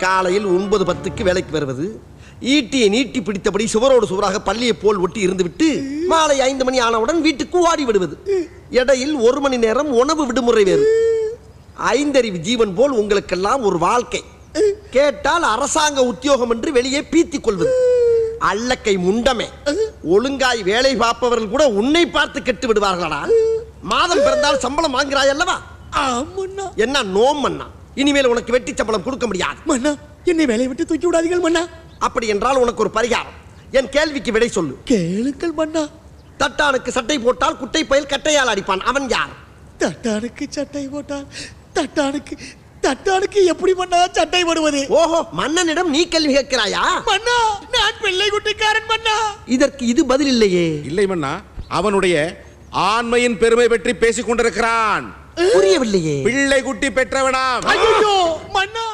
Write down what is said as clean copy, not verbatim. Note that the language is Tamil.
காலையில் 9:10க்கு வேலைக்கு வருவது, ஈட்டியை நீட்டி பிடித்தபடி சுவரோடு சுவராக பள்ளியை போல் ஒட்டி இருந்துவிட்டு மாலை 5 மணி ஆனவுடன் வீட்டுக்கு ஓடி விடுவது. இடையில் 1 மணி நேரம் உணவு விடுமுறை வேறு. 5 அறிவு ஜீவன் போல் உங்களுக்கெல்லாம் ஒரு வாழ்க்கை. கேட்டால் அரசாங்க உத்தியோகம் என்று வெளியே பீத்திக் கொள்வது. அல்லக்கை முண்டமே, ஒழுங்காய் வேலை பார்ப்பவர்கள் கூட உன்னை பார்த்து கெட்டு விடுவார்களா? மாதம் பிறந்தால் சம்பளம் வாங்குறாய் அல்லவா? என்ன நோம் மன்னா, இனிமேல் உனக்கு வெட்டி சம்பளம் கொடுக்க முடியாது மன்னா. என்னை வேலையை விட்டு தூக்கி விடாதீர்கள் மன்னா. அப்படி என்றால் உனக்கு ஒரு பரிகாரம். என் கேள்விக்கு விடை சொல்லு. கேளுங்கள் மன்னா. தட்டானுக்கு சட்டை போட்டால் குட்டை பயல் கட்டையால் அடிப்பான், அவன் யார்? தட்டானுக்கு சட்டை போட்டால் தட்டானுக்கு எப்படி மன்னா சட்டை போடுவது? ஓஹோ, மன்னனிடம் நீ கேள்வி கேட்கிறாயா? மன்னா, நான் பிள்ளை குட்டிக்காரன் மன்னா. இதற்கு இது பதில் இல்லையே. இல்லை மன்னா, அவனுடைய ஆண்மையின் பெருமை பற்றி பேசிக் கொண்டிருக்கிறான். புரியவில்லையே. பிள்ளை குட்டி பெற்றவனாம். ஐயோ மன்னா.